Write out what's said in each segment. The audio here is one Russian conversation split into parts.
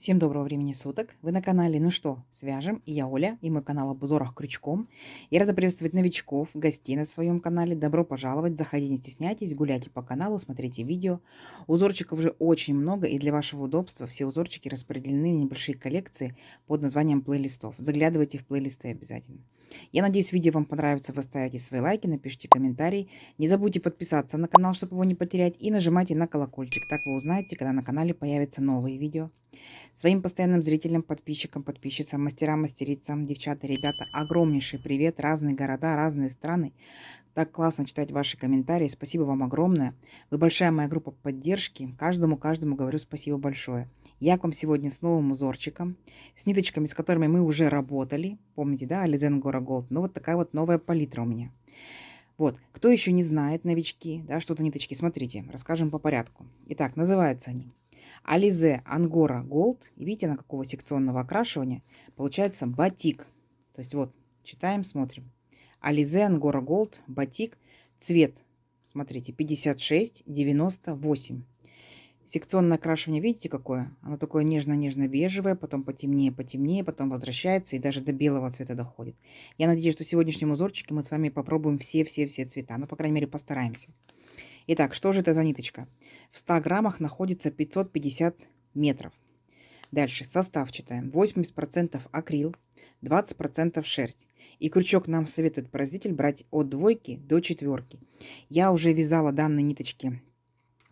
Всем доброго времени суток. Вы на канале «Ну что, свяжем?» И я Оля, и мой канал об узорах крючком. Я рада приветствовать новичков, гостей на своем канале. Добро пожаловать, заходите, не стесняйтесь, гуляйте по каналу, смотрите видео. Узорчиков уже очень много, и для вашего удобства все узорчики распределены на небольшие коллекции под названием плейлистов. Заглядывайте в плейлисты обязательно. Я надеюсь, видео вам понравится. Вы ставите свои лайки, напишите комментарии. Не забудьте подписаться на канал, чтобы его не потерять. И нажимайте на колокольчик. Так вы узнаете, когда на канале появятся новые видео. Своим постоянным зрителям, подписчикам, подписчицам, мастерам, мастерицам, девчата, ребята, огромнейший привет. Разные города, разные страны. Так классно читать ваши комментарии. Спасибо вам огромное. Вы большая моя группа поддержки. Каждому говорю спасибо большое. Я к вам сегодня с новым узорчиком, с ниточками, с которыми мы уже работали. Помните, да, Alize Angora Gold? Ну, вот такая вот новая палитра у меня. Вот, кто еще не знает, новички, да, что-то ниточки, смотрите, расскажем по порядку. Итак, называются они Alize Angora Gold. И видите, на какого секционного окрашивания получается батик. То есть вот, читаем, смотрим. Alize Angora Gold, батик, цвет, смотрите, 56-98. Секционное окрашивание, видите, какое? Оно такое нежно-нежно-бежевое, потом потемнее, потом возвращается и даже до белого цвета доходит. Я надеюсь, что в сегодняшнем узорчике мы с вами попробуем все-все-все цвета. Ну, по крайней мере, постараемся. Итак, что же это за ниточка? В 100 граммах находится 550 метров. Дальше состав читаем. 80% акрил, 20% шерсть. И крючок нам советует производитель брать от 2 до 4. Я уже вязала данные ниточки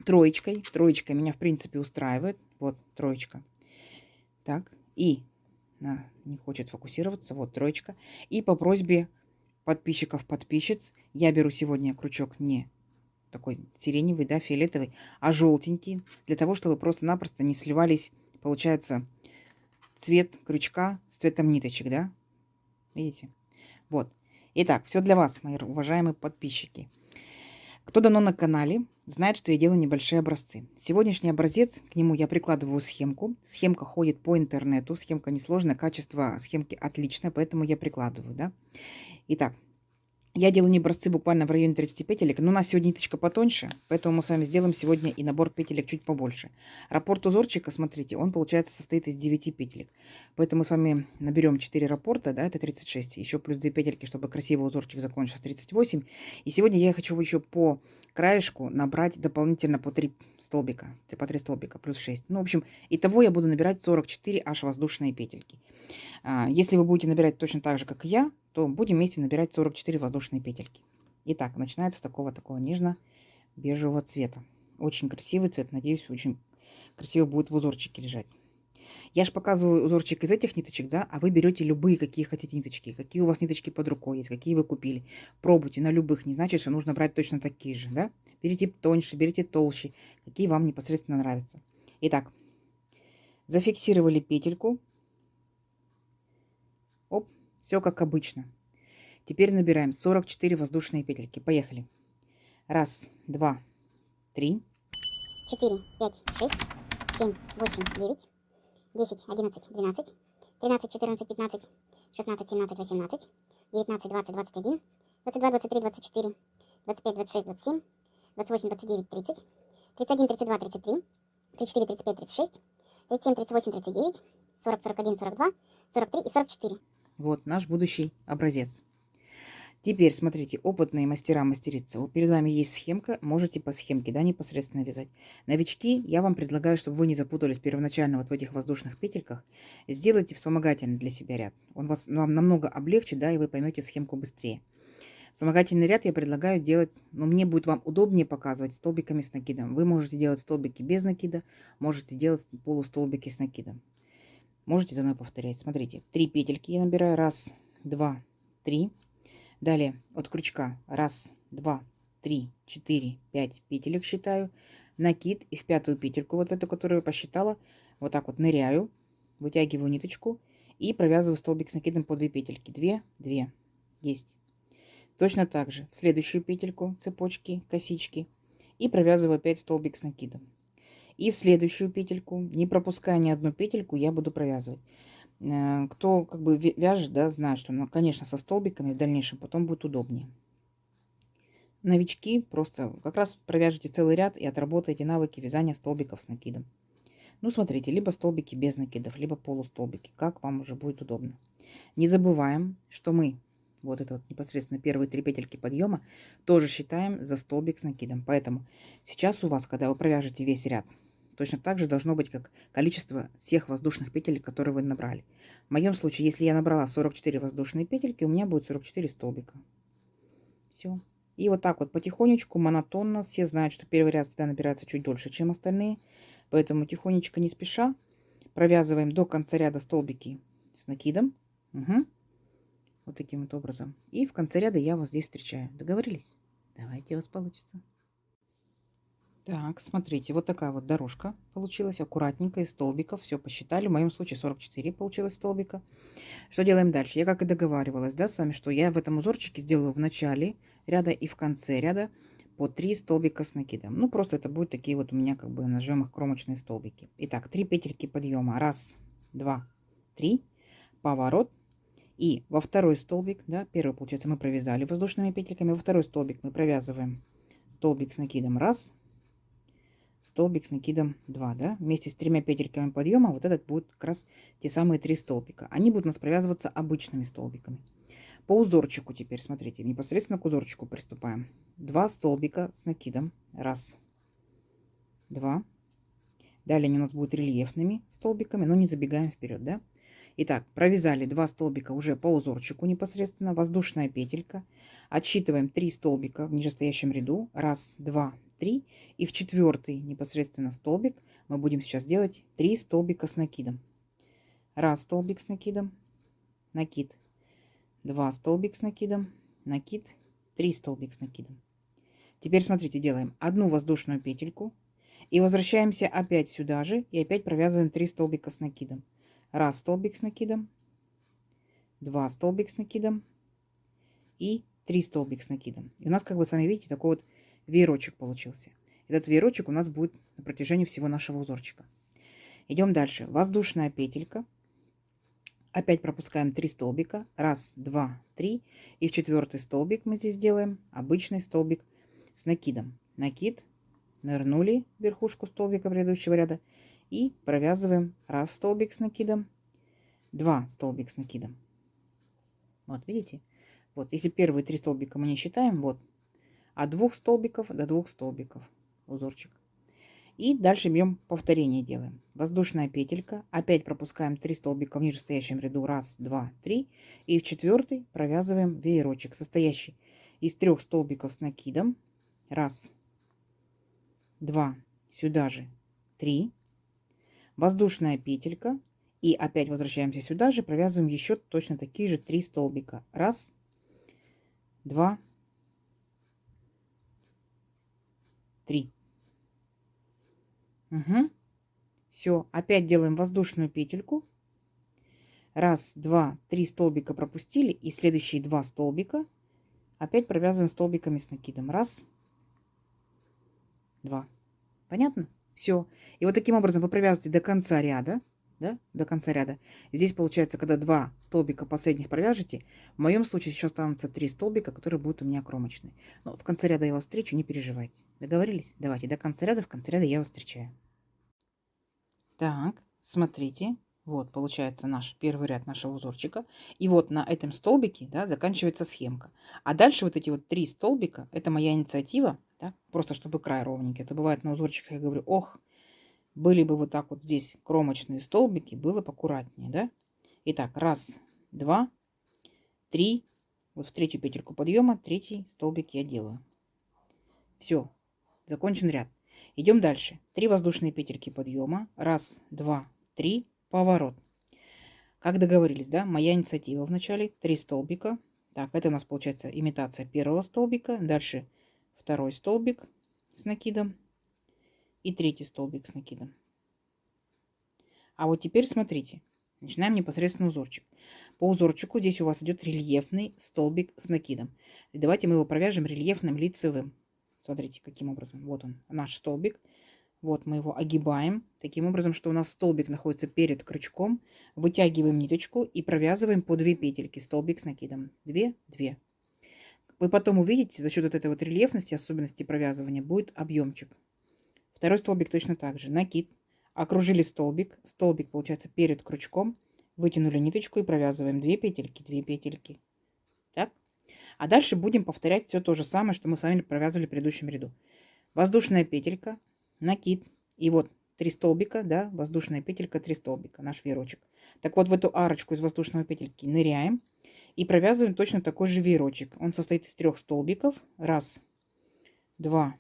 троечкой. Троечка меня, в принципе, устраивает. Вот троечка. Так, и не хочет фокусироваться. Вот троечка. И по просьбе подписчиков, подписчиц, я беру сегодня крючок не такой сиреневый, да, фиолетовый, а желтенький, для того, чтобы просто-напросто не сливались, получается, цвет крючка с цветом ниточек, да? Видите? Вот. Итак, все для вас, мои уважаемые подписчики. Кто давно на канале, знает, что я делаю небольшие образцы. Сегодняшний образец, к нему я прикладываю схемку. Схемка ходит по интернету, схемка несложная, качество схемки отличное, поэтому я прикладываю, да? Итак, я делаю не образцы буквально в районе 30 петелек, но у нас сегодня ниточка потоньше, поэтому мы с вами сделаем сегодня и набор петелек чуть побольше. Раппорт узорчика, смотрите, он, получается, состоит из 9 петелек. Поэтому мы с вами наберем 4 раппорта, да, это 36, еще плюс 2 петельки, чтобы красивый узорчик закончился, 38. И сегодня я хочу еще по краешку набрать дополнительно по 3 столбика, по 3 столбика, плюс 6. Ну, в общем, итого я буду набирать 44 аж воздушные петельки. Если вы будете набирать точно так же, как и я, то будем вместе набирать 44 воздушные петельки. Итак, начинается с такого нежно-бежевого цвета. Очень красивый цвет, надеюсь, очень красиво будет в узорчике лежать. Я же показываю узорчик из этих ниточек, да, а вы берете любые, какие хотите ниточки. Какие у вас ниточки под рукой есть, какие вы купили. Пробуйте на любых, не значит, что нужно брать точно такие же, да. Берите тоньше, берите толще, какие вам непосредственно нравятся. Итак, зафиксировали петельку. Оп, все как обычно. Теперь набираем 44 воздушные петельки. Поехали. Раз, два, три. 4, 5, 6, 7, 8, 9, 10, 11, 12, 13, 14, 15, 16, 17, 18, 19, 20, 21, 22, 23, 24, 25, 26, 27, 28, 29, 30, 31, 32, 33, 34, 35, 36, 37, 38, 39, 40, 41, 42, 43 и 44. Вот наш будущий образец. Теперь смотрите, опытные мастера, мастерицы. Вот перед вами есть схемка, можете по схемке, да, непосредственно вязать. Новички, я вам предлагаю, чтобы вы не запутались первоначально вот в этих воздушных петельках, сделайте вспомогательный для себя ряд. Он вам намного облегчит, да, и вы поймете схемку быстрее. Вспомогательный ряд я предлагаю делать, но мне будет вам удобнее показывать столбиками с накидом. Вы можете делать столбики без накида, можете делать полустолбики с накидом. Можете за мной повторять. Смотрите, 3 петельки я набираю. Раз, два, три. Далее от крючка. Раз, два, три, 4, 5 петелек считаю. Накид и в 5-ю петельку, вот в эту, которую я посчитала, вот так вот ныряю, вытягиваю ниточку и провязываю столбик с накидом по 2 петельки. 2, 2. Есть. Точно так же в следующую петельку цепочки, косички и провязываю опять столбик с накидом. И в следующую петельку, не пропуская ни одну петельку, я буду провязывать. Кто как бы вяжет, да, знает, что, ну, конечно, со столбиками в дальнейшем потом будет удобнее. Новички просто как раз провяжите целый ряд и отработаете навыки вязания столбиков с накидом. Ну, смотрите, либо столбики без накидов, либо полустолбики, как вам уже будет удобно. Не забываем, что мы вот это вот непосредственно первые 3 петельки подъема тоже считаем за столбик с накидом. Поэтому сейчас у вас, когда вы провяжете весь ряд, точно так же должно быть как количество всех воздушных петель, которые вы набрали. В моем случае, если я набрала 44 воздушные петельки, у меня будет 44 столбика. Все. И вот так вот потихонечку, монотонно. Все знают, что первый ряд всегда набирается чуть дольше, чем остальные. Поэтому тихонечко, не спеша, провязываем до конца ряда столбики с накидом. Угу. Вот таким вот образом. И в конце ряда я вас здесь встречаю. Договорились? Давайте, у вас получится. Так, смотрите, вот такая вот дорожка получилась, аккуратненько, из столбиков. Все посчитали. В моем случае 44 получилось столбика. Что делаем дальше? Я как и договаривалась, да, с вами, что я в этом узорчике сделаю в начале ряда и в конце ряда по 3 столбика с накидом. Ну, просто это будут такие вот у меня, как бы, назовем их кромочные столбики. Итак, 3 петельки подъема. Раз, два, три. Поворот. И во второй столбик, да, первый, получается, мы провязали воздушными петельками. Во второй столбик мы провязываем столбик с накидом. Раз. Столбик с накидом 2, да, вместе с 3 петельками подъема вот этот будет как раз те самые 3 столбика. Они будут у нас провязываться обычными столбиками. По узорчику теперь, смотрите, непосредственно к узорчику приступаем. 2 столбика с накидом. Раз, два. Далее они у нас будут рельефными столбиками, но не забегаем вперед, да. Итак, провязали 2 столбика уже по узорчику непосредственно, воздушная петелька. Отсчитываем 3 столбика в нижестоящем ряду. Раз, два, 3. И в четвертый непосредственно столбик мы будем сейчас делать 3 столбика с накидом. Раз столбик с накидом, накид. 2 столбик с накидом, накид. 3 столбик с накидом. Теперь смотрите, делаем одну воздушную петельку и возвращаемся опять сюда же и опять провязываем 3 столбика с накидом. Раз столбик с накидом, 2 столбик с накидом и 3 столбик с накидом. И у нас, как вы сами видите, такой вот веерочек получился. Этот веерочек у нас будет на протяжении всего нашего узорчика. Идем дальше. Воздушная петелька. Опять пропускаем 3 столбика. Раз, два, 3. И в четвертый столбик мы здесь делаем обычный столбик с накидом. Накид. Нырнули в верхушку столбика предыдущего ряда. И провязываем раз столбик с накидом, 2 столбик с накидом. Вот, видите? Вот, если первые 3 столбика мы не считаем, вот, от 2 столбиков до 2 столбиков узорчик. И дальше бьем повторение делаем. Воздушная петелька. Опять пропускаем 3 столбика в нижестоящем ряду. Раз, два, 3. И в четвертый провязываем веерочек, состоящий из 3 столбиков с накидом. Раз, два, сюда же 3. Воздушная петелька. И опять возвращаемся сюда же, провязываем еще точно такие же 3 столбика. Раз, два, 3. Угу. Все, опять делаем воздушную петельку. Раз, два, 3 столбика пропустили. И следующие 2 столбика опять провязываем столбиками с накидом. Раз, два. Понятно? Все. И вот таким образом вы провязываете до конца ряда. Да, до конца ряда. Здесь получается, когда 2 столбика последних провяжете, в моем случае еще останутся 3 столбика, которые будут у меня кромочные. Но в конце ряда я вас встречу, не переживайте. Договорились? Давайте до конца ряда, в конце ряда я вас встречаю. Так, смотрите. Вот, получается наш первый ряд нашего узорчика. И вот на этом столбике, да, заканчивается схемка. А дальше вот эти вот 3 столбика, это моя инициатива, да, просто чтобы край ровненький. Это бывает на узорчиках, я говорю, ох, были бы вот так вот здесь кромочные столбики, было бы аккуратнее, да? Итак, раз, два, 3. Вот в третью петельку подъема, третий столбик я делаю. Все, закончен ряд. Идем дальше. 3 воздушные петельки подъема. Раз, два, 3. Поворот. Как договорились, да? Моя инициатива в начале. 3 столбика. Так, это у нас получается имитация первого столбика. Дальше второй столбик с накидом. И третий столбик с накидом. А вот теперь смотрите. Начинаем непосредственно узорчик. По узорчику здесь у вас идет рельефный столбик с накидом. И давайте мы его провяжем рельефным лицевым. Смотрите, каким образом. Вот он, наш столбик. Вот мы его огибаем. Таким образом, что у нас столбик находится перед крючком. Вытягиваем ниточку и провязываем по 2 петельки. Столбик с накидом. 2, 2. Вы потом увидите, за счет вот этой вот рельефности, особенности провязывания, будет объемчик. Второй столбик точно так же. Накид. окружили столбик. Столбик получается перед крючком. Вытянули ниточку и провязываем 2 петельки, 2 петельки. Так. А дальше будем повторять все то же самое, что мы с вами провязывали в предыдущем ряду. Воздушная петелька, накид. И вот 3 столбика, да, воздушная петелька, 3 столбика, наш веерочек. Так вот в эту арочку из воздушной петельки ныряем и провязываем точно такой же веерочек. Он состоит из 3 столбиков. Раз, два,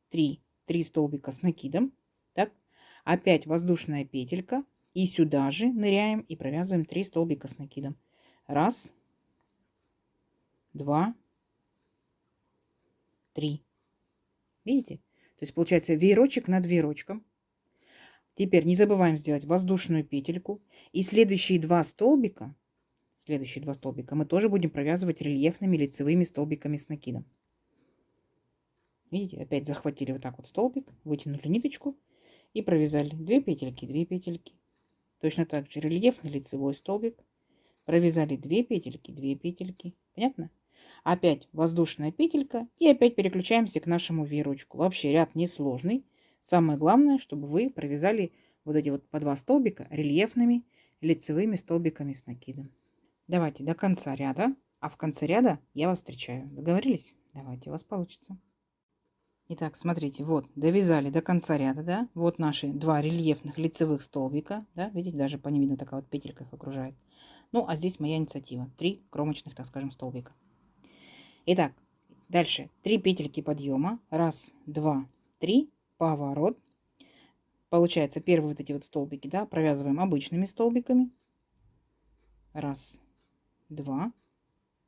три. 3 столбика с накидом. Так. Опять воздушная петелька. И сюда же ныряем и провязываем 3 столбика с накидом. Раз, два, три. Видите? То есть получается веерочек над веерочком. Теперь не забываем сделать воздушную петельку. И следующие два столбика мы тоже будем провязывать рельефными лицевыми столбиками с накидом. Видите, опять захватили вот так вот столбик, вытянули ниточку и провязали 2 петельки, 2 петельки. Точно так же рельефный лицевой столбик, провязали 2 петельки, 2 петельки. Понятно? Опять воздушная петелька и опять переключаемся к нашему веерочку. Вообще ряд несложный. Самое главное, чтобы вы провязали вот эти вот по 2 столбика рельефными лицевыми столбиками с накидом. Давайте до конца ряда, а в конце ряда я вас встречаю. Договорились? Давайте, у вас получится. Итак, смотрите, вот довязали до конца ряда, да, вот наши 2 рельефных лицевых столбика, да, видите, даже по ним видно, такая вот петелька их окружает. Ну, а здесь моя инициатива, 3 кромочных, так скажем, столбика. Итак, дальше 3 петельки подъема, 1, 2, 3, поворот. Получается, первые вот эти вот столбики, да, провязываем обычными столбиками. 1, 2,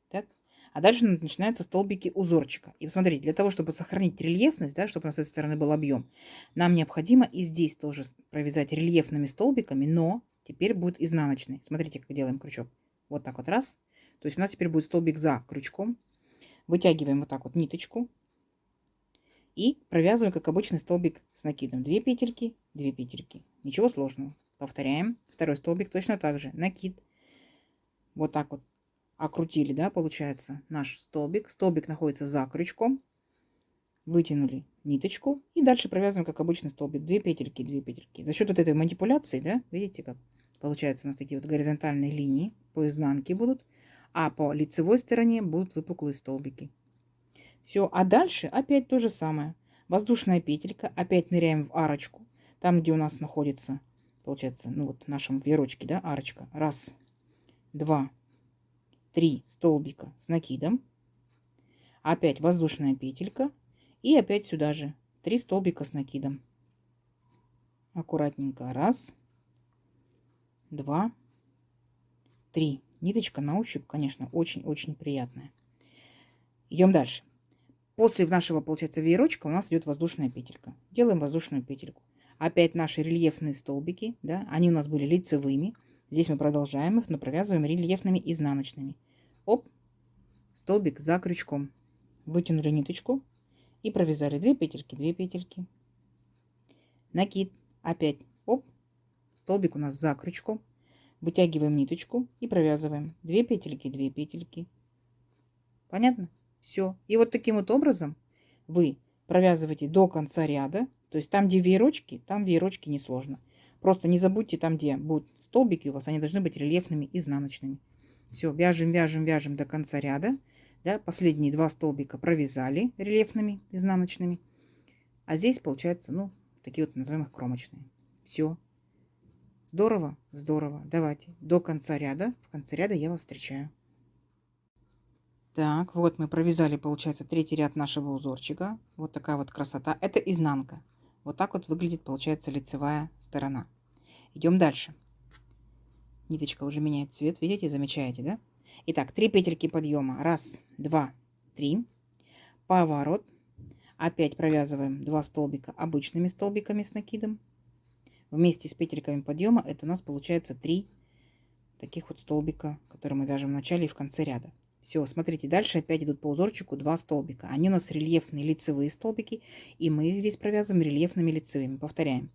так. А дальше начинаются столбики узорчика. И посмотрите, для того, чтобы сохранить рельефность, да, чтобы у нас с этой стороны был объем, нам необходимо и здесь тоже провязать рельефными столбиками, но теперь будет изнаночный. Смотрите, как делаем крючок. Вот так вот раз. То есть у нас теперь будет столбик за крючком. Вытягиваем вот так вот ниточку. И провязываем, как обычный столбик с накидом. 2 петельки, 2 петельки. Ничего сложного. Повторяем. Второй столбик точно так же. Накид. Вот так вот окрутили, да, получается, наш столбик. Столбик находится за крючком. Вытянули ниточку. И дальше провязываем, как обычный столбик. 2 петельки, 2 петельки. За счет вот этой манипуляции, да, видите, как получается у нас такие вот горизонтальные линии по изнанке будут. А по лицевой стороне будут выпуклые столбики. Все, а дальше опять то же самое. Воздушная петелька, опять ныряем в арочку. Там, где у нас находится, получается, ну вот в нашем веерочке, да, арочка. 1, 2, 3 столбика с накидом. Опять воздушная петелька. И опять сюда же 3 столбика с накидом. Аккуратненько. 1, 2, 3. Ниточка на ощупь, конечно, очень-очень приятная. Идем дальше. После нашего, получается, веерочка у нас идет воздушная петелька. Делаем воздушную петельку. Опять наши рельефные столбики, да, они у нас были лицевыми. Здесь мы продолжаем их, но провязываем рельефными изнаночными. Оп, столбик за крючком. Вытянули ниточку и провязали 2 петельки, 2 петельки. Накид. Опять, оп, столбик у нас за крючком. Вытягиваем ниточку и провязываем 2 петельки, 2 петельки. Понятно? Все. И вот таким вот образом вы провязываете до конца ряда. То есть там, где веерочки, там веерочки несложно. Просто не забудьте, там, где будут столбики у вас, они должны быть рельефными изнаночными. Все, вяжем, вяжем, вяжем до конца ряда. Да, последние 2 столбика провязали рельефными изнаночными. А здесь получается, ну, такие вот называем их кромочные. Все. Здорово, здорово. Давайте до конца ряда. В конце ряда я вас встречаю. Так, вот мы провязали, получается, 3-й ряд нашего узорчика. Вот такая вот красота. Это изнанка. Вот так вот выглядит, получается, лицевая сторона. Идем дальше. Ниточка уже меняет цвет, видите, замечаете, да? Итак, 3 петельки подъема. 1, 2, 3. Поворот. Опять провязываем 2 столбика обычными столбиками с накидом. Вместе с петельками подъема это у нас получается 3 таких вот столбика, которые мы вяжем в начале и в конце ряда. Все, смотрите, дальше опять идут по узорчику 2 столбика. Они у нас рельефные лицевые столбики, и мы их здесь провязываем рельефными лицевыми. Повторяем.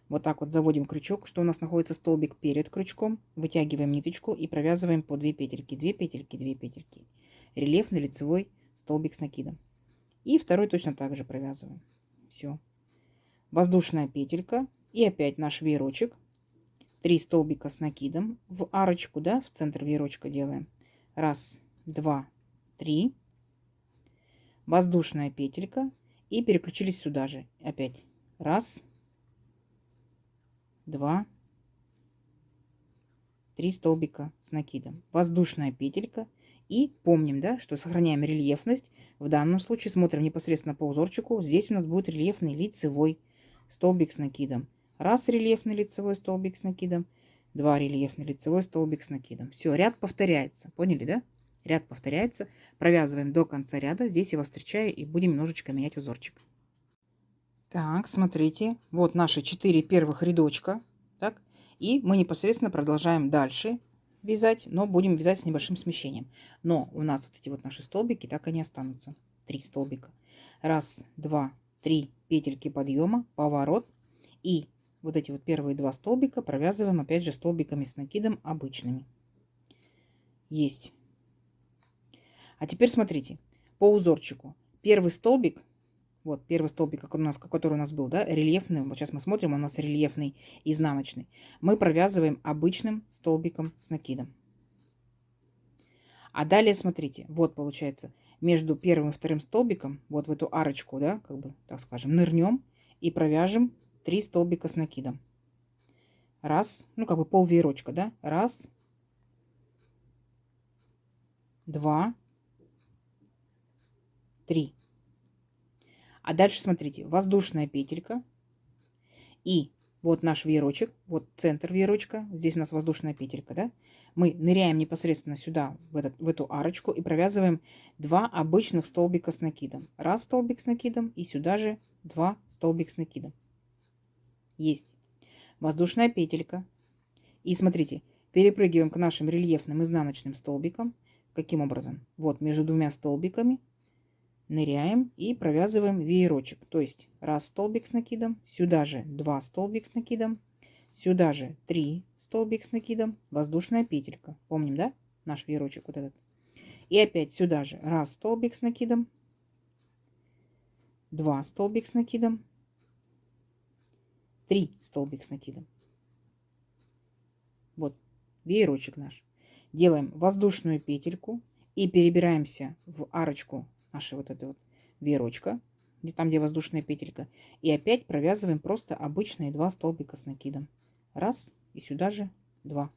Вот так вот заводим крючок, что у нас находится столбик перед крючком. Вытягиваем ниточку и провязываем по 2 петельки, 2 петельки, 2 петельки. Рельефный лицевой столбик с накидом. И второй точно так же провязываем. Все. Воздушная петелька. И опять наш веерочек. 3 столбика с накидом в арочку, да, в центр веерочка делаем. Раз, два, три. Воздушная петелька. И переключились сюда же. Опять. Раз, два, 3 столбика с накидом. Воздушная петелька. И помним, да, что сохраняем рельефность. В данном случае смотрим непосредственно по узорчику. Здесь у нас будет рельефный лицевой столбик с накидом. Раз рельефный лицевой столбик с накидом. Два рельефный лицевой столбик с накидом. Все, ряд повторяется. Поняли, да? Ряд повторяется. Провязываем до конца ряда. Здесь я вас встречаю и будем немножечко менять узорчик. Так, смотрите. Вот наши 4 первых рядочка. Так. И мы непосредственно продолжаем дальше вязать, но будем вязать с небольшим смещением. Но у нас вот эти вот наши столбики так они останутся. 3 столбика. Раз, два, три петельки подъема, поворот. И вот эти вот первые 2 столбика провязываем опять же столбиками с накидом обычными. Есть. А теперь смотрите, по узорчику. Первый столбик, вот первый столбик, который у нас был, да, рельефный. Вот сейчас мы смотрим, у нас рельефный изнаночный. Мы провязываем обычным столбиком с накидом. А далее смотрите, вот получается, между первым и вторым столбиком, вот в эту арочку, да, как бы, так скажем, нырнем и провяжем 3 столбика с накидом. Раз, ну как бы пол веерочка, да, раз, два, 3. А дальше смотрите, воздушная петелька. И вот наш веерочек, вот центр веерочка. Здесь у нас воздушная петелька, да? Мы ныряем непосредственно сюда, в эту арочку и провязываем 2 обычных столбика с накидом. Раз столбик с накидом и сюда же 2 столбика с накидом. Есть. Воздушная петелька. И смотрите, перепрыгиваем к нашим рельефным изнаночным столбикам. Каким образом? Вот между 2 столбиками ныряем и провязываем веерочек. То есть раз столбик с накидом, сюда же 2 столбик с накидом, сюда же 3 столбик с накидом, воздушная петелька. Помним, да? Наш веерочек вот этот. И опять сюда же раз столбик с накидом, 2 столбик с накидом, 3 столбик с накидом. Вот веерочек наш. Делаем воздушную петельку и перебираемся в арочку нашего вот этого вот веерочка, где воздушная петелька. И опять провязываем просто обычные 2 столбика с накидом. Раз и сюда же 2.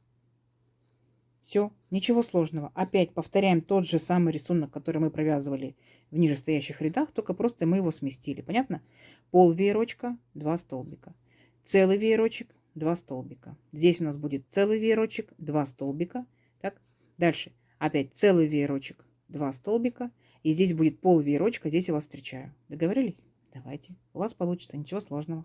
Все, ничего сложного. Опять повторяем тот же самый рисунок, который мы провязывали в нижестоящих рядах, только просто мы его сместили. Понятно? Пол веерочка, 2 столбика. Целый веерочек, 2 столбика. Здесь у нас будет целый веерочек, 2 столбика. Так, дальше опять целый веерочек, 2 столбика. И здесь будет пол веерочка, здесь я вас встречаю. Договорились? Давайте. У вас получится, ничего сложного.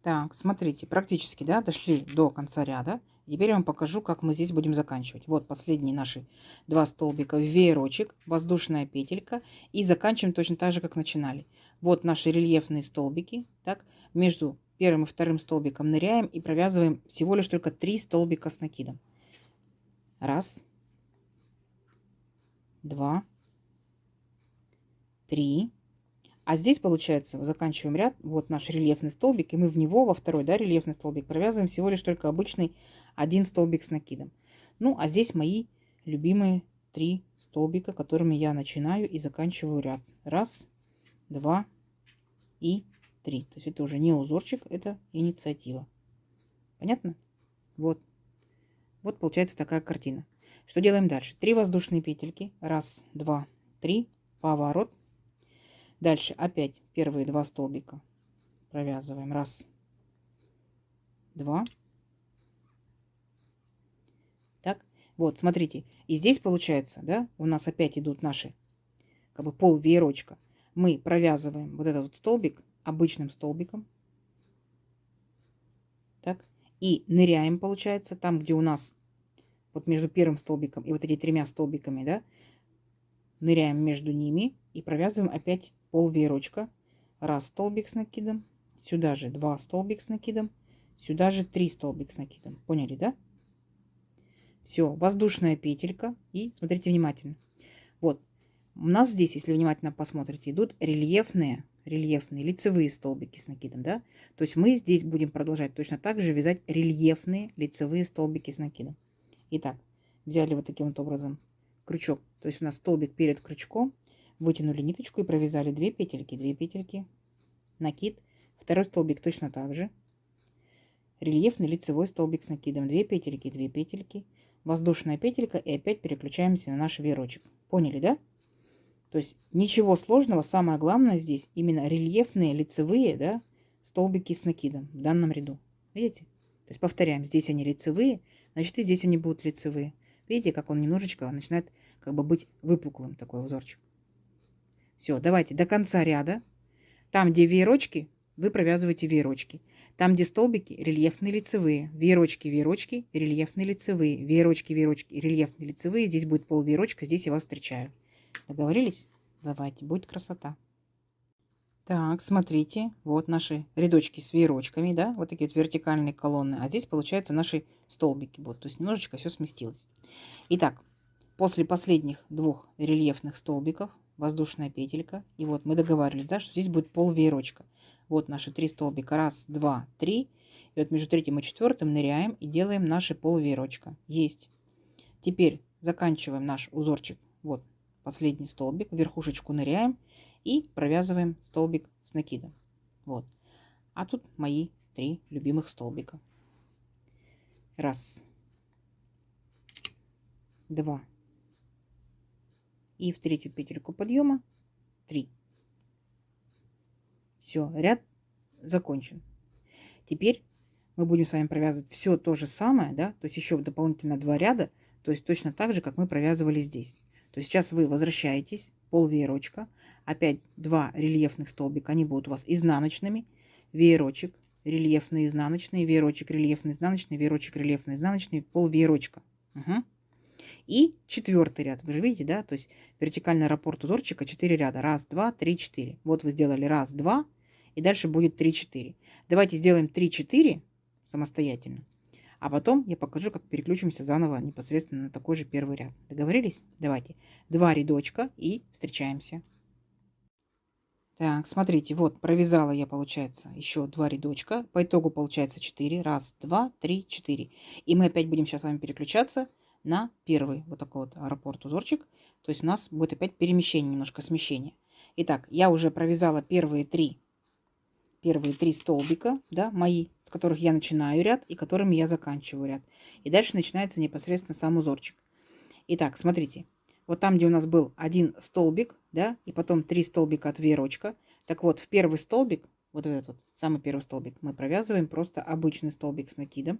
Так, смотрите, практически, да, дошли до конца ряда. Теперь я вам покажу, как мы здесь будем заканчивать. Вот последние наши 2 столбика в веерочек, воздушная петелька. И заканчиваем точно так же, как начинали. Вот наши рельефные столбики. Так, между первым и вторым столбиком ныряем и провязываем всего лишь только 3 столбика с накидом. Раз, 2, 3. А здесь получается, заканчиваем ряд, вот наш рельефный столбик, и мы в него, во второй, да, рельефный столбик, провязываем всего лишь только обычный 1 столбик с накидом. Ну, а здесь мои любимые 3 столбика, которыми я начинаю и заканчиваю ряд. Раз, 2 и 3. То есть это уже не узорчик, это инициатива. Понятно? Вот. Вот получается такая картина. Что делаем дальше? 3 воздушные петельки. Раз, 2, 3. Поворот. Дальше опять первые 2 столбика провязываем. Раз, 2. Так, вот, смотрите. И здесь получается, да, у нас опять идут наши, как бы пол веерочка. Мы провязываем вот этот вот столбик обычным столбиком. Так, и ныряем, получается, там, где у нас вот между первым столбиком и вот эти 3 столбиками, да, ныряем между ними и провязываем опять пол веерочка. Раз столбик с накидом, сюда же 2 столбик с накидом, сюда же 3 столбик с накидом. Поняли, да? Все, воздушная петелька. И смотрите внимательно. Вот у нас здесь, если внимательно посмотрите, идут рельефные лицевые столбики с накидом, да? То есть мы здесь будем продолжать точно так же вязать рельефные лицевые столбики с накидом. Итак, взяли вот таким вот образом крючок. То есть у нас столбик перед крючком, вытянули ниточку и провязали 2 петельки, накид. Второй столбик точно так же. Рельефный лицевой столбик с накидом, 2 петельки, воздушная петелька и опять переключаемся на наш веерочек. Поняли, да? То есть ничего сложного, самое главное здесь именно рельефные лицевые, да, столбики с накидом в данном ряду. Видите? То есть повторяем, здесь они лицевые, значит и здесь они будут лицевые. Видите, как он немножечко начинает как бы быть выпуклым, такой узорчик. Все, давайте до конца ряда. Там, где веерочки, вы провязываете веерочки. Там, где столбики, рельефные лицевые. Веерочки, рельефные лицевые. Веерочки, рельефные лицевые. Здесь будет пол веерочка, здесь я вас встречаю. Договорились? Давайте, будет красота. Так, смотрите, вот наши рядочки с веерочками, да, вот такие вот вертикальные колонны. А здесь, получается, наши столбики будут. То есть немножечко все сместилось. Итак, после последних 2 рельефных столбиков воздушная петелька. И вот мы договаривались, да, что здесь будет пол веерочка. Вот наши 3 столбика. 1, 2, 3. И вот между 3-м и 4-м ныряем и делаем наши пол веерочка. Есть. Теперь заканчиваем наш узорчик. Вот последний столбик. В верхушечку ныряем и провязываем столбик с накидом. Вот. А тут мои 3 любимых столбика. 1, 2. И в 3-ю петельку подъема 3. Все, ряд закончен. Теперь мы будем с вами провязывать все то же самое, да, то есть еще дополнительно 2 ряда, то есть точно так же, как мы провязывали здесь. То есть сейчас вы возвращаетесь, пол веерочка, опять 2 рельефных столбика, они будут у вас изнаночными, веерочек, рельефный, изнаночный, веерочек, рельефный, изнаночный, веерочек, рельефный, изнаночный, пол веерочка. Угу. И 4-й ряд, вы же видите, да, то есть вертикальный раппорт узорчика 4 ряда, 1, 2, 3, 4. Вот вы сделали 1, 2, и дальше будет 3, 4. Давайте сделаем 3, 4 самостоятельно, а потом я покажу, как переключимся заново непосредственно на такой же первый ряд. Договорились? Давайте 2 рядочка и встречаемся. Так, смотрите, вот провязала я, получается, еще 2 рядочка. По итогу получается 4. 1, 2, 3, 4. И мы опять будем сейчас с вами переключаться на первый вот такой вот раппорт узорчик. То есть у нас будет опять перемещение, немножко смещение. Итак, я уже провязала первые три столбика, да, мои, с которых я начинаю ряд и которыми я заканчиваю ряд. И дальше начинается непосредственно сам узорчик. Итак, смотрите. Вот там, где у нас был один столбик, да, и потом 3 столбика от веерочка. Так вот, в первый столбик, вот этот вот, самый первый столбик, мы провязываем просто обычный столбик с накидом.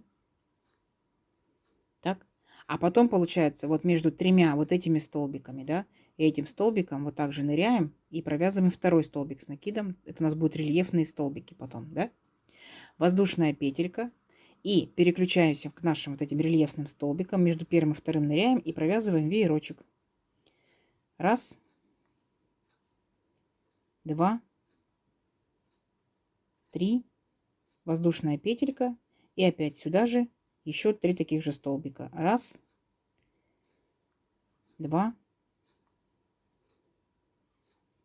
Так. А потом, получается, вот между 3 вот этими столбиками, да, и этим столбиком вот так же ныряем и провязываем второй столбик с накидом. Это у нас будут рельефные столбики потом, да. Воздушная петелька. И переключаемся к нашим вот этим рельефным столбикам. Между первым и вторым ныряем и провязываем веерочек. 1, 2, 3, воздушная петелька. И опять сюда же еще 3 таких же столбика. 1, 2,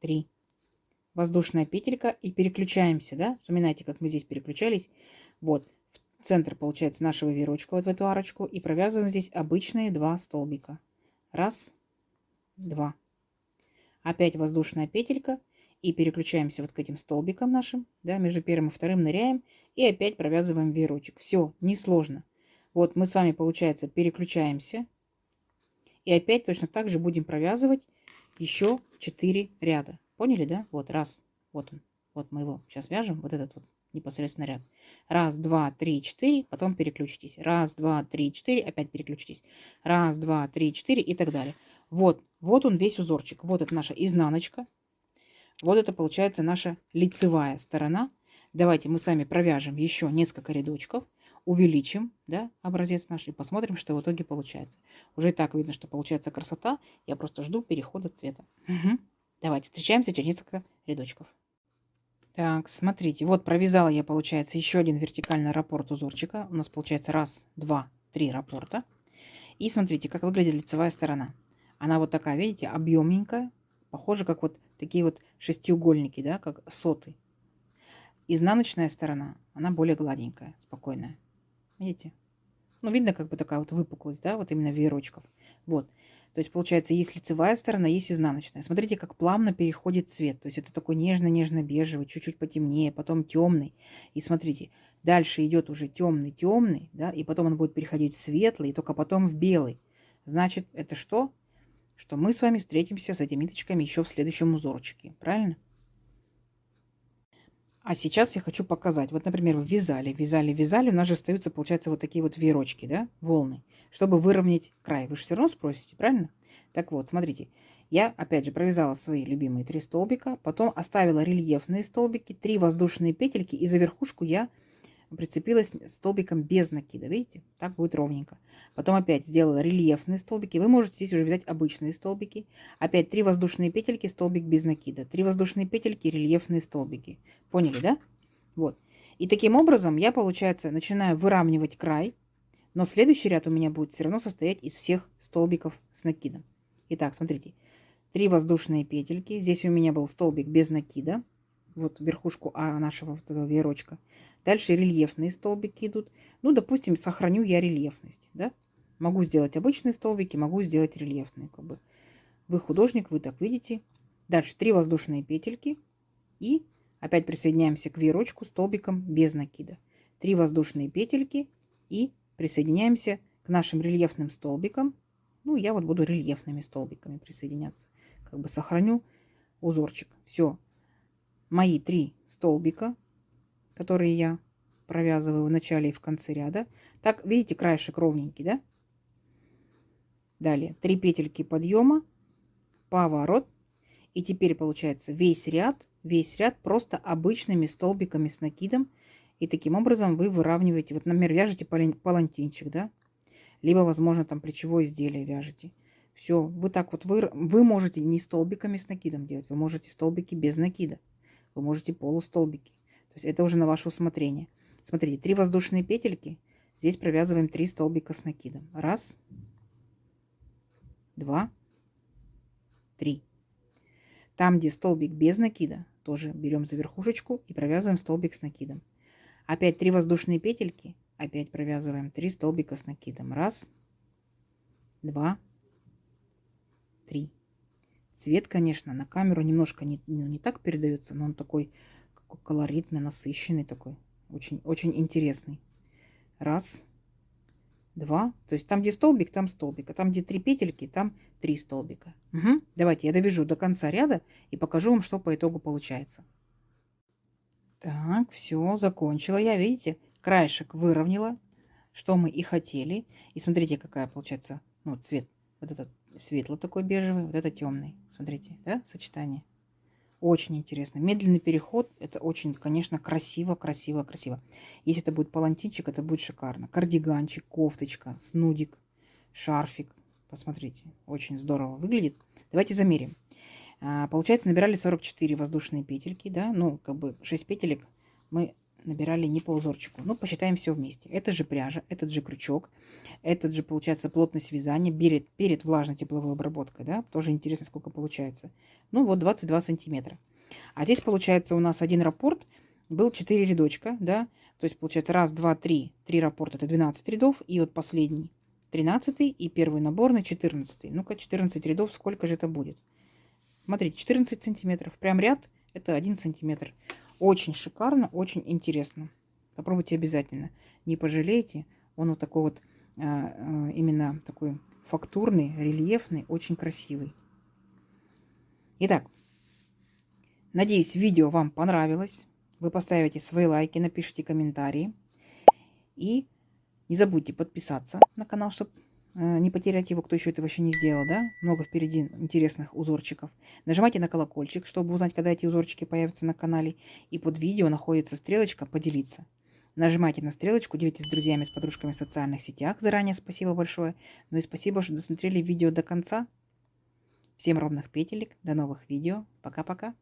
3. Воздушная петелька и переключаемся, да? Вспоминайте, как мы здесь переключались. Вот, в центр, получается, нашего веерочка, вот в эту арочку. И провязываем здесь обычные 2 столбика. 1, 2. Опять воздушная петелька. И переключаемся вот к этим столбикам нашим, да, между первым и вторым ныряем. И опять провязываем веерочек. Все, несложно. Вот мы с вами, получается, переключаемся. И опять точно так же будем провязывать еще 4 ряда. Поняли, да? Вот, раз, вот он. Вот мы его сейчас вяжем, вот этот вот непосредственно ряд. 1, 2, 3, 4, потом переключитесь. 1, 2, 3, 4, опять переключитесь. 1, 2, 3, 4 и так далее. Вот, вот он весь узорчик. Вот это наша изнаночка. Вот это получается наша лицевая сторона. Давайте мы с вами провяжем еще несколько рядочков. Увеличим, да, образец наш и посмотрим, что в итоге получается. Уже и так видно, что получается красота. Я просто жду перехода цвета. Угу. Давайте встречаемся через несколько рядочков. Так, смотрите, вот провязала я, получается, еще один вертикальный раппорт узорчика. У нас получается 1, 2, 3 раппорта. И смотрите, как выглядит лицевая сторона. Она вот такая, видите, объемненькая, похоже, как вот такие вот шестиугольники, да, как соты. Изнаночная сторона, она более гладенькая, спокойная. Видите? Ну, видно, как бы такая вот выпуклость, да, вот именно веерочков. Вот. То есть, получается, есть лицевая сторона, есть изнаночная. Смотрите, как плавно переходит цвет. То есть, это такой нежно-нежно-бежевый, чуть-чуть потемнее, потом темный. И смотрите, дальше идет уже темный-темный, да, и потом он будет переходить в светлый, и только потом в белый. Значит, это что? Что мы с вами встретимся с этими ниточками еще в следующем узорчике. Правильно? А сейчас я хочу показать. Вот, например, вязали. У нас же остаются, получается, вот такие вот веерочки, да, волны, чтобы выровнять край. Вы же все равно спросите, правильно? Так вот, смотрите. Я, опять же, провязала свои любимые 3 столбика, потом оставила рельефные столбики, 3 воздушные петельки, и за верхушку я прицепилась столбиком без накида. Видите? Так будет ровненько. Потом опять сделала рельефные столбики. Вы можете здесь уже взять обычные столбики. Опять 3 воздушные петельки, столбик без накида. 3 воздушные петельки, рельефные столбики. Поняли, да? Вот. И таким образом я, получается, начинаю выравнивать край. Но следующий ряд у меня будет все равно состоять из всех столбиков с накидом. Итак, смотрите. 3 воздушные петельки. Здесь у меня был столбик без накида. Вот верхушку нашего вот этого веерочка. Дальше рельефные столбики идут. Ну, допустим, сохраню я рельефность, да? Могу сделать обычные столбики, могу сделать рельефные, как бы. Вы художник, вы так видите. Дальше 3 воздушные петельки. И опять присоединяемся к веерочку столбиком без накида. 3 воздушные петельки. И присоединяемся к нашим рельефным столбикам. Ну, я вот буду рельефными столбиками присоединяться. Как бы сохраню узорчик. Все. Мои 3 столбика, которые я провязываю в начале и в конце ряда. Так, видите, краешек ровненький, да? Далее 3 петельки подъема, поворот. И теперь получается весь ряд просто обычными столбиками с накидом. И таким образом вы выравниваете. Вот, например, вяжете палантинчик, да? Либо, возможно, там плечевое изделие вяжете. Все, вы так вот, вы можете не столбиками с накидом делать, вы можете столбики без накида. Вы можете полустолбики. То есть это уже на ваше усмотрение. Смотрите, 3 воздушные петельки. Здесь провязываем 3 столбика с накидом. 1, 2, 3. Там, где столбик без накида, тоже берем за верхушечку и провязываем столбик с накидом. Опять 3 воздушные петельки. Опять провязываем 3 столбика с накидом. 1, 2, 3. Цвет, конечно, на камеру немножко не так передается, но он такой колоритный, насыщенный такой. Очень, очень интересный. 1, 2. То есть там, где столбик, там столбик. А там, где 3 петельки, там 3 столбика. Угу. Давайте я довяжу до конца ряда и покажу вам, что по итогу получается. Так, все, закончила я. Видите, краешек выровняла, что мы и хотели. И смотрите, какая получается, ну, цвет. Вот этот светлый такой бежевый, вот это темный. Смотрите, да, сочетание. Очень интересно. Медленный переход. Это очень, конечно, красиво, красиво, красиво. Если это будет палантинчик, это будет шикарно. Кардиганчик, кофточка, снудик, шарфик. Посмотрите, очень здорово выглядит. Давайте замерим. Получается, набирали 44 воздушные петельки, да, ну, как бы 6 петелек мы набирали не по узорчику. Ну, посчитаем все вместе. Это же пряжа, этот же крючок, этот же, получается, плотность вязания перед влажной тепловой обработкой, да, тоже интересно, сколько получается. Ну, вот 22 сантиметра. А здесь, получается, у нас один раппорт был 4 рядочка, да, то есть, получается, 1, 2, 3, 3 раппорта, это 12 рядов, и вот последний 13 и первый наборный 14. Ну-ка, 14 рядов, сколько же это будет? Смотрите, 14 сантиметров. Прям ряд это 1 сантиметр. Очень шикарно, очень интересно. Попробуйте обязательно. Не пожалеете. Он вот такой вот, именно такой фактурный, рельефный, очень красивый. Итак, надеюсь, видео вам понравилось. Вы поставите свои лайки, напишите комментарии. И не забудьте подписаться на канал, чтобы не потерять его, кто еще этого еще не сделал, да? Много впереди интересных узорчиков. Нажимайте на колокольчик, чтобы узнать, когда эти узорчики появятся на канале. И под видео находится стрелочка «Поделиться». Нажимайте на стрелочку, делитесь с друзьями, с подружками в социальных сетях. Заранее спасибо большое. Ну и спасибо, что досмотрели видео до конца. Всем ровных петелек. До новых видео. Пока-пока.